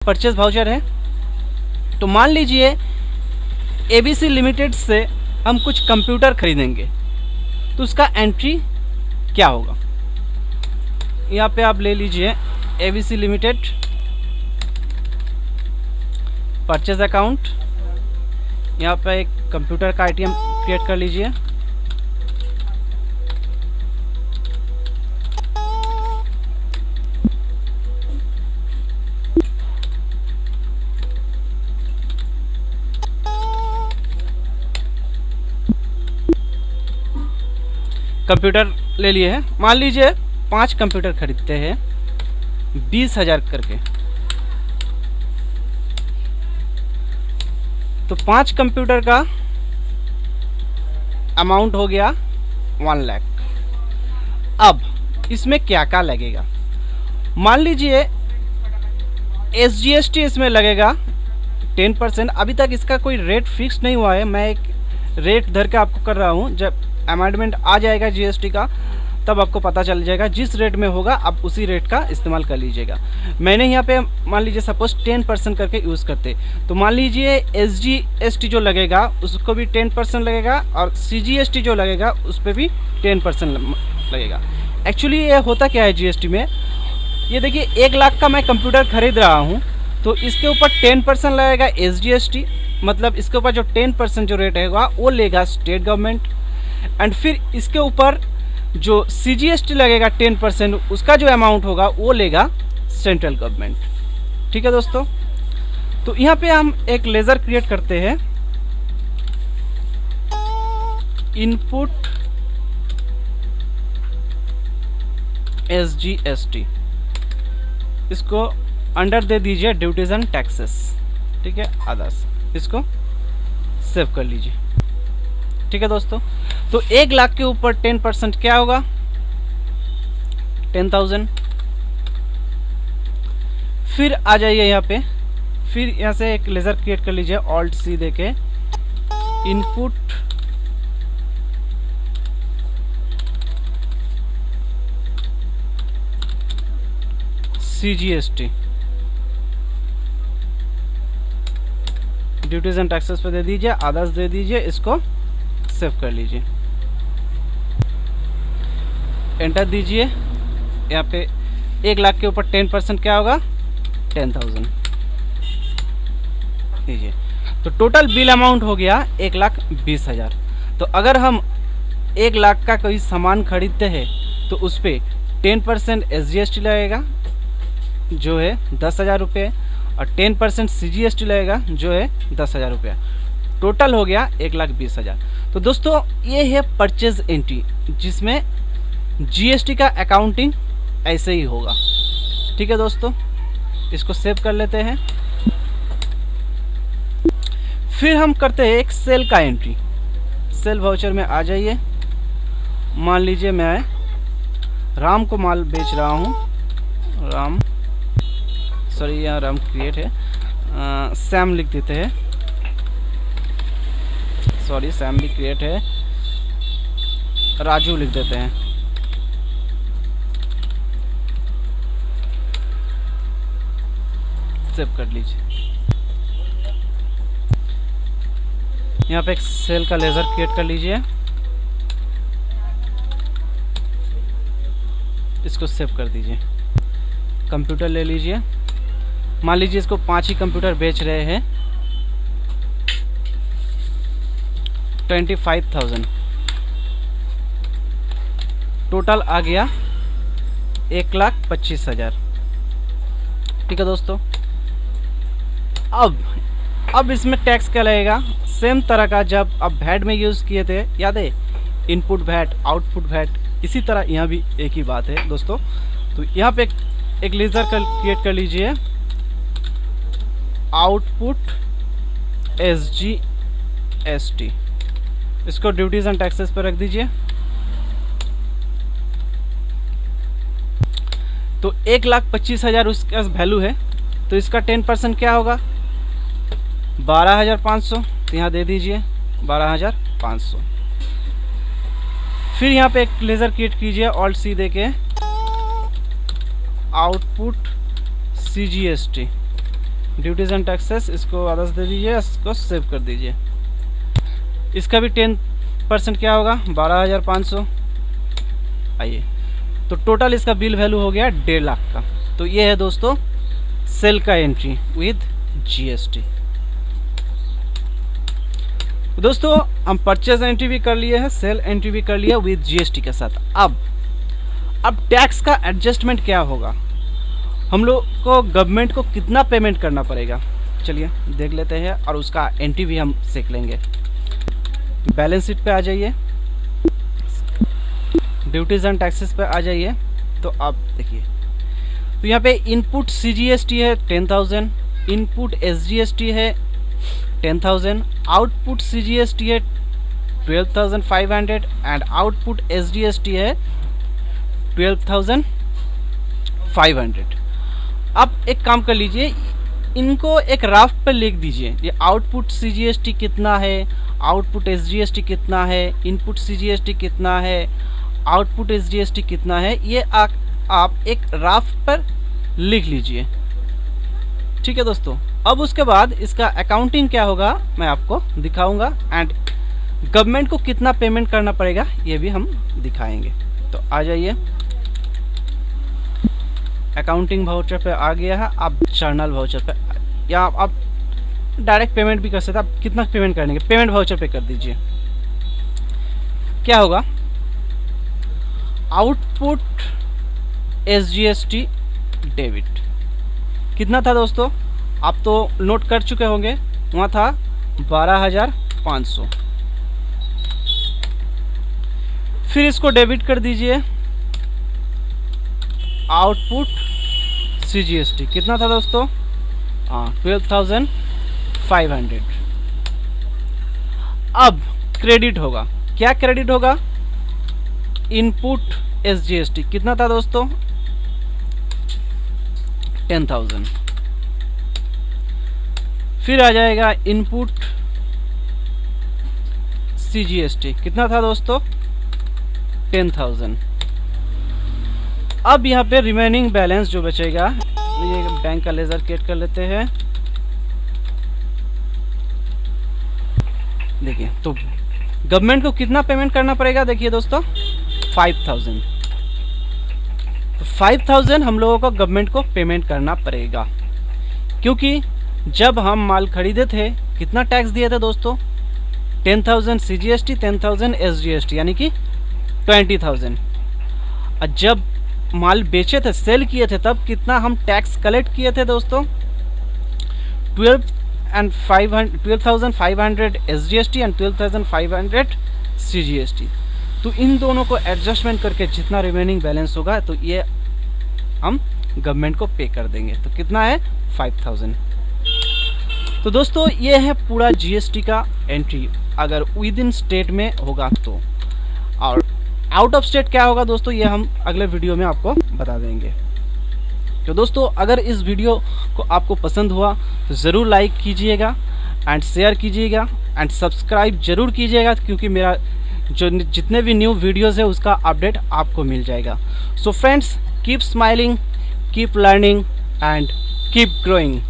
Purchase voucher है। तो मान लीजिए ABC लिमिटेड से हम कुछ कंप्यूटर खरीदेंगे, तो उसका एंट्री क्या होगा। यहाँ पे आप ले लीजिए ABC लिमिटेड परचेज अकाउंट, यहाँ पे एक कंप्यूटर का आइटम क्रिएट कर लीजिए। कंप्यूटर ले लिए हैं, मान लीजिए 5 कंप्यूटर खरीदते हैं 20,000 करके, तो 5 कंप्यूटर का अमाउंट हो गया 1 लाख। अब इसमें क्या क्या लगेगा, मान लीजिए SGST इसमें लगेगा 10%। अभी तक इसका कोई रेट फिक्स नहीं हुआ है, मैं एक रेट धर के आपको कर रहा हूँ। जब अमेंडमेंट आ जाएगा GST का तब आपको पता चल जाएगा, जिस रेट में होगा आप उसी रेट का इस्तेमाल कर लीजिएगा। मैंने यहाँ पे मान लीजिए सपोज 10% करके यूज़ करते, तो मान लीजिए SGST जो लगेगा उसको भी 10% लगेगा और CGST जो लगेगा उस पर भी 10% लगेगा। एक्चुअली ये होता क्या है GST में, ये देखिए 1 लाख का मैं कंप्यूटर खरीद रहा हूँ, तो इसके ऊपर 10% लगेगा SGST, मतलब इसके ऊपर जो 10% जो रेट रहेगा वो लेगा स्टेट गवर्नमेंट, एंड फिर इसके ऊपर जो CGST लगेगा 10%, उसका जो अमाउंट होगा वो लेगा सेंट्रल गवर्नमेंट। ठीक है दोस्तों, तो यहाँ पे हम एक लेज़र क्रिएट करते हैं, इनपुट SGST, इसको अंडर दे दीजिए ड्यूटीज एंड टैक्सेस, ठीक है, अदर्स, इसको सेव कर लीजिए। ठीक है दोस्तों, तो 1 लाख के ऊपर 10% क्या होगा 10,000। फिर आ जाइए यहाँ पे, फिर यहाँ से एक लेज़र क्रिएट कर लीजिए, ऑल्ट C देके input CGST, duties and taxes पे दे दीजिए, अदर्स दे दीजिए, इसको सेव कर लीजिए, एंटर दीजिए। यहाँ पे 1 लाख के ऊपर 10% क्या होगा 10,000 दीजिए, तो टोटल बिल अमाउंट हो गया 1,20,000। तो अगर हम 1 लाख का कोई सामान खरीदते हैं तो उस पर 10% SGST लगेगा जो है 10,000 रुपये, और 10% CGST लगेगा जो है 10,000 रुपया। टोटल हो गया 1,20,000। तो दोस्तों ये है परचेज एंट्री, जिसमें GST का अकाउंटिंग ऐसे ही होगा। ठीक है दोस्तों, इसको सेव कर लेते हैं। फिर हम करते हैं एक सेल का एंट्री। सेल वाउचर में आ जाइए, मान लीजिए मैं राम को माल बेच रहा हूँ, राम, सॉरी यहाँ राम क्रिएट है, सैम लिख देते हैं, सॉरी सैम भी क्रिएट है, राजू लिख देते हैं। सेव कर लीजिए। यहाँ पे एक सेल का लेज़र क्रिएट कर लीजिए, इसको सेव कर दीजिए। कंप्यूटर ले लीजिए, मान लीजिए इसको 5 ही कंप्यूटर बेच रहे हैं, 25,000, टोटल आ गया 1,25,000। ठीक है दोस्तों, अब इसमें टैक्स क्या लगेगा, सेम तरह का जब अब वैट में यूज़ किए थे, याद है, इनपुट वैट आउटपुट वैट, इसी तरह यहाँ भी एक ही बात है दोस्तों। तो यहाँ पे एक लेज़र क्रिएट कर लीजिए, आउटपुट SGST, इसको ड्यूटीज एंड टैक्सेस पर रख दीजिए। तो 1,25,000 उसका वैल्यू है, तो इसका 10% क्या होगा 12,500, तो यहाँ दे दीजिए 12,500। फिर यहाँ पे एक लेज़र क्रिएट कीजिए, ऑल्ट C देके output CGST, duties and taxes इसको आधा से दे दीजिए, इसको सेव कर दीजिए। इसका भी 10% क्या होगा 12,500। आइए, तो टोटल इसका बिल वैल्यू हो गया 1.5 लाख का। तो ये है दोस्तों सेल का एंट्री विद जीएसटी। दोस्तों हम परचेज एंट्री भी कर लिए हैं, सेल एंट्री भी कर लिया विद जीएसटी के साथ। अब टैक्स का एडजस्टमेंट क्या होगा, हम लोग को गवर्नमेंट को कितना पेमेंट करना पड़ेगा, चलिए देख लेते हैं और उसका एंट्री भी हम सीख लेंगे। बैलेंस शीट पे आ जाइए, ड्यूटीज एंड टैक्सेस पे आ जाइए। तो आप देखिए, तो यहाँ पे इनपुट सीजीएसटी है 10,000, इनपुट एसजीएसटी है 10,000, आउटपुट सीजीएसटी है 12,500 एंड आउटपुट एसजीएसटी है 12,500। अब एक काम कर लीजिए, इनको एक राफ्ट पर लिख दीजिए, ये आउटपुट सीजीएसटी कितना है, आउटपुट एसजीएसटी कितना है, इनपुट सीजीएसटी कितना है, आउटपुट एसजीएसटी कितना है, ये आप एक राफ्ट पर लिख लीजिए। ठीक है दोस्तों। अब उसके बाद इसका अकाउंटिंग क्या होगा मैं आपको दिखाऊंगा एंड गवर्नमेंट को कितना पेमेंट करना पड़ेगा ये भी हम दिखाएंगे। तो आ जाइए, अकाउंटिंग वाउचर पे आ गया है, आप जर्नल वाउचर पे या आप डायरेक्ट पेमेंट भी कर सकते हैं। आप कितना पेमेंट करेंगे, पेमेंट वाउचर पे कर दीजिए। क्या होगा, आउटपुट एसजीएसटी डेबिट कितना था दोस्तों, आप तो नोट कर चुके होंगे, वहाँ था 12,500। फिर इसको डेबिट कर दीजिए। आउटपुट सीजीएसटी कितना था दोस्तों, 12,500। अब क्रेडिट होगा, क्या क्रेडिट होगा, इनपुट एसजीएसटी कितना था दोस्तों 10,000। फिर आ जाएगा इनपुट सीजीएसटी कितना था दोस्तों 10,000। अब यहाँ पे रिमेनिंग बैलेंस जो बचेगा, ये बैंक का लेजर कैट कर लेते हैं। देखिए, तो गवर्नमेंट को कितना पेमेंट करना पड़ेगा, देखिए दोस्तों 5,000। तो 5,000 हम लोगों को गवर्नमेंट को पेमेंट करना पड़ेगा, क्योंकि जब हम माल खरीदे थे कितना टैक्स दिए थे दोस्तों 10,000 सीजीएसटी, 10,000 एसजीएसटी, यानी कि 20,000। और जब माल बेचे थे, सेल किए थे, तब कितना हम टैक्स कलेक्ट किए थे दोस्तों 12,500 एसजीएसटी एंड 12,500 सीजीएसटी। तो इन दोनों को एडजस्टमेंट करके जितना रिमेनिंग बैलेंस होगा तो ये हम गवर्नमेंट को पे कर देंगे। तो कितना है 5,000। तो दोस्तों ये है पूरा जीएसटी का एंट्री, अगर विद इन स्टेट में होगा तो। और आउट ऑफ स्टेट क्या होगा दोस्तों, ये हम अगले वीडियो में आपको बता देंगे। तो दोस्तों अगर इस वीडियो को आपको पसंद हुआ तो ज़रूर लाइक कीजिएगा एंड शेयर कीजिएगा एंड सब्सक्राइब ज़रूर कीजिएगा, क्योंकि मेरा जो जितने भी न्यू वीडियोस है उसका अपडेट आपको मिल जाएगा। So friends, keep smiling, keep learning and keep growing.